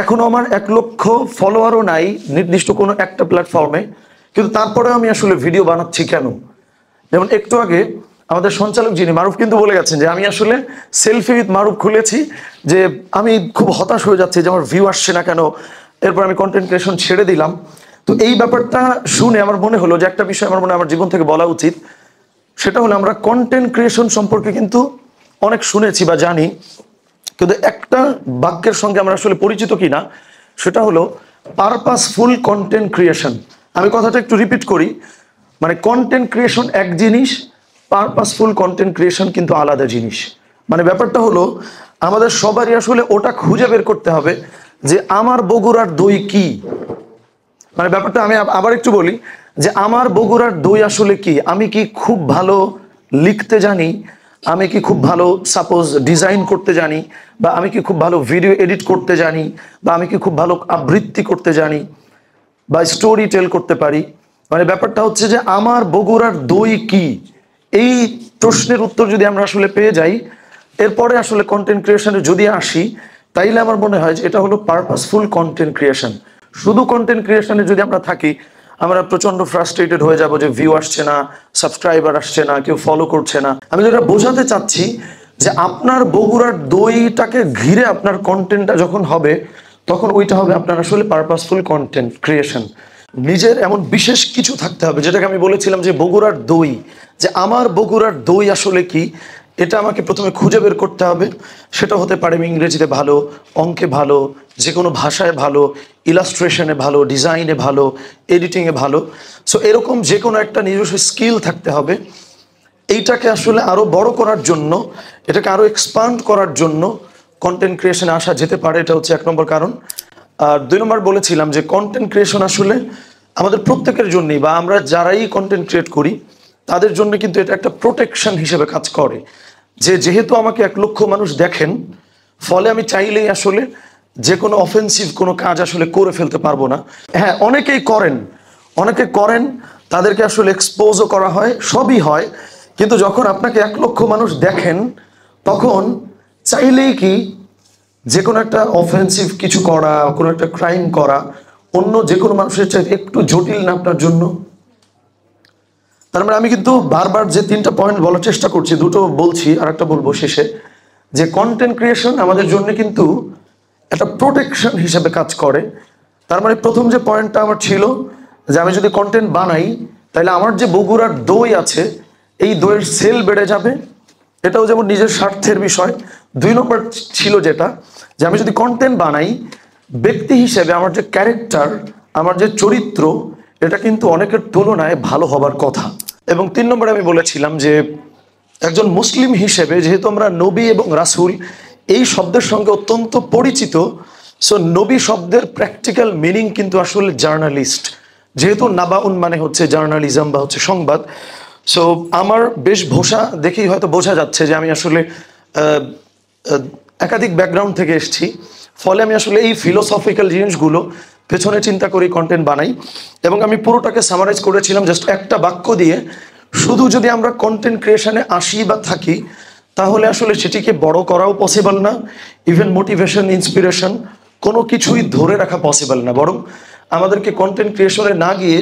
এখনো আমার 1 লক্ষ ফলোয়ারও নাই নির্দিষ্ট কোনো একটা প্ল্যাটফর্মে, কিন্তু তারপরে আমি আসলে ভিডিও বানাচ্ছি কেন? যেমন একটু আগে আমাদের সঞ্চালক যিনি মারুফ কিন্তু বলে গেছেন যে আমি আসলে সেলফি উইথ মারুফ খুলেছি, যে আমি খুব হতাশ হয়ে যাচ্ছি যে আমার ভিউ আসছে না কেন, এরপর আমি কন্টেন্ট ক্রিয়েশন ছেড়ে দিলাম। তো এই ব্যাপারটা শুনে আমার মনে হলো যে একটা বিষয় আমার মনে হয় আমার জীবন থেকে বলা উচিত। সেটা হলো আমরা কন্টেন্ট ক্রিয়েশন সম্পর্কে কিন্তু অনেক শুনেছি বা জানি, কিন্তু একটা বাক্যের সঙ্গে আমরা আসলে পরিচিত কিনা সেটা হলো পারপাসফুল কন্টেন্ট ক্রিয়েশন। আমি কথাটা একটু রিপিট করি, মানে কন্টেন্ট ক্রিয়েশন এক জিনিস, পারপাসফুল কন্টেন্ট ক্রিয়েশন কিন্তু আলাদা জিনিস। মানে ব্যাপারটা হলো আমাদের সবারই আসলে ওটা খুঁজে বের করতে হবে যে আমার বগুড়ার দই কি। মানে ব্যাপারটা আমি আবার একটু বলি যে আমার বগুড়ার দই আসলে কি। আমি কি খুব ভালো লিখতে জানি, আমি কি খুব ভালো সাপোজ ডিজাইন করতে জানি, বা আমি কি খুব ভালো ভিডিও এডিট করতে জানি, বা আমি কি খুব ভালো আবৃত্তি করতে জানি, বা স্টোরি টেল করতে পারি। মানে ব্যাপারটা হচ্ছে যে আমার বগুড়ার দই কি, এই প্রশ্নের উত্তর যদি আমরা আসলে পেয়ে যাই, এরপরে আসলে কন্টেন্ট ক্রিয়েশনে যদি আসি, তাইলে আমার মনে হয় যে এটা হলো পারপাসফুল কন্টেন্ট ক্রিয়েশন। শুধু কন্টেন্ট ক্রিয়েশনে যদি আমরা থাকি, আমরা প্রচন্ড ফ্রাস্ট্রেটেড হয়ে যাব যে ভিউ আসছে না, সাবস্ক্রাইবার আসছে না, কেউ ফলো করছে না। আমি যেটা বোঝাতে চাচ্ছি যে আপনার বগুড়ার দইটাকে ঘিরে আপনার কন্টেন্টটা যখন হবে, তখন ওইটা হবে আপনার আসলে পারপাসফুল কন্টেন্ট ক্রিয়েশন। নিজের এমন বিশেষ কিছু থাকতে হবে, যেটাকে আমি বলেছিলাম যে বগুড়ার দই, যে আমার বগুড়ার দই আসলে কি, এটা আমাকে প্রথমে খুঁজে বের করতে হবে। সেটা হতে পারে আমি ইংরেজিতে ভালো, অঙ্কে ভালো, যে কোনো ভাষায় ভালো, ইলাস্ট্রেশনে ভালো, ডিজাইনে ভালো, এডিটিংয়ে ভালো। সো এরকম যে কোনো একটা নিজস্ব স্কিল থাকতে হবে। এইটাকে আসলে আরও বড় করার জন্য, এটাকে আরও এক্সপান্ড করার জন্য কন্টেন্ট ক্রিয়েশনে আসা যেতে পারে। এটা হচ্ছে 1 নম্বর কারণ। আর 2 নম্বর বলেছিলাম যে কন্টেন্ট ক্রিয়েশন আসলে আমাদের প্রত্যেকের জন্যই, বা আমরা যারাই কন্টেন্ট ক্রিয়েট করি তাদের জন্য কিন্তু এটা একটা প্রোটেকশন হিসেবে কাজ করে। যেহেতু আমাকে 1 লক্ষ মানুষ দেখেন, ফলে আমি চাইলেই আসলে যে কোনো অফেন্সিভ কোনো কাজ আসলে করে ফেলতে পারবো না। হ্যাঁ, অনেকে করেন, তাদেরকে আসলে এক্সপোজও করা হয়, সবই হয়। কিন্তু যখন আপনাকে 1 লক্ষ মানুষ দেখেন, তখন চাইলেই কি যে কোনো একটা অফেন্সিভ কিছু করা, কোনো একটা ক্রাইম করা অন্য যে কোনো মানুষের চাইতে একটু জটিল না আপনার জন্য? তার মানে আমি কিন্তু বারবার যে 3টা পয়েন্ট বলার চেষ্টা করছি, 2টো বলছি আর একটা বলবো শেষে, যে কন্টেন্ট ক্রিয়েশন আমাদের জন্য কিন্তু একটা প্রোটেকশন হিসেবে কাজ করে। তার মানে প্রথম যে পয়েন্টটা আমার ছিল যে আমি যদি কন্টেন্ট বানাই, তাহলে আমার যে বগুড়ার দই আছে, এই দইয়ের সেল বেড়ে যাবে, এটাও যেমন নিজের স্বার্থের বিষয়। 2 নম্বর ছিল যেটা, যে আমি যদি কন্টেন্ট বানাই, ব্যক্তি হিসেবে আমার যে ক্যারেক্টার, আমার যে চরিত্র, এটা কিন্তু অনেকের তুলনায় ভালো হবার কথা। এবং 3 নম্বরে আমি বলেছিলাম যে একজন মুসলিম হিসেবে যেহেতু আমরা নবী এবং রাসূল এই শব্দের সঙ্গে অত্যন্ত পরিচিত, সো নবী শব্দের প্র্যাকটিক্যাল মিনিং কিন্তু আসলে জার্নালিস্ট। যেহেতু নাবাউন মানে হচ্ছে জার্নালিজম বা হচ্ছে সংবাদ, সো আমার বেশভূষা দেখেই হয়তো বোঝা যাচ্ছে যে আমি আসলে একাধিক ব্যাকগ্রাউন্ড থেকে এসেছি। ফলে আমি আসলে এই ফিলোসফিক্যাল জিনিসগুলো পেছনে চিন্তা করি কন্টেন্ট বানাই। এবং আমি পুরোটাকে সামারাইজ করেছিলাম জাস্ট একটা বাক্য দিয়ে, শুধু যদি আমরা কন্টেন্ট ক্রিয়েশনে আসি বা থাকি, তাহলে আসলে সেটিকে বড় করাও পসিবল না, ইভেন মোটিভেশন, ইন্সপিরেশন কোনো কিছুই ধরে রাখা পসিবল না। বরং আমাদেরকে কন্টেন্ট ক্রিয়েশনে না গিয়ে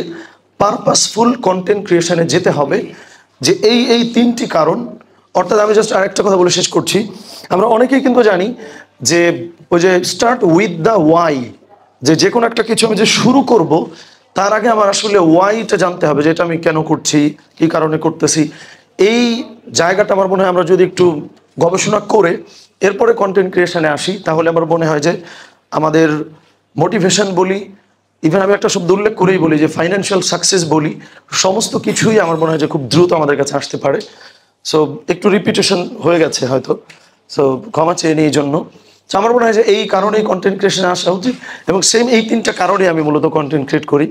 পারপাসফুল কন্টেন্ট ক্রিয়েশনে যেতে হবে। যে এই 3টি কারণ, অর্থাৎ আমি জাস্ট আরেকটা কথা বলে শেষ করছি। আমরা অনেকেই কিন্তু জানি যে ওই যে স্টার্ট উইথ দ্য ওয়াই, যে কোনো একটা কিছু আমি যে শুরু করব, তার আগে আমার আসলে ওয়াইটা জানতে হবে, যে এটা আমি কেন করছি, কী কারণে করতেছি। এই জায়গাটা আমার মনে হয় আমরা যদি একটু গবেষণা করে এরপরে কন্টেন্ট ক্রিয়েশনে আসি, তাহলে আমার মনে হয় যে আমাদের মোটিভেশন বলি, ইভেন আমি একটা শব্দ উল্লেখ করেই বলি যে ফাইন্যান্সিয়াল সাকসেস বলি, সমস্ত কিছুই আমার মনে হয় যে খুব দ্রুত আমাদের কাছে আসতে পারে। সো একটু রিপিটেশন হয়ে গেছে হয়তো, সো ক্ষমা চেয়ে নিই এই জন্য। তো আমার মনে হয় যে এই কারণেই কন্টেন্ট ক্রিয়েশনে আসা উচিত, এবং সেম এই 3টা কারণে আমি মূলত কন্টেন্ট ক্রিয়েট করি।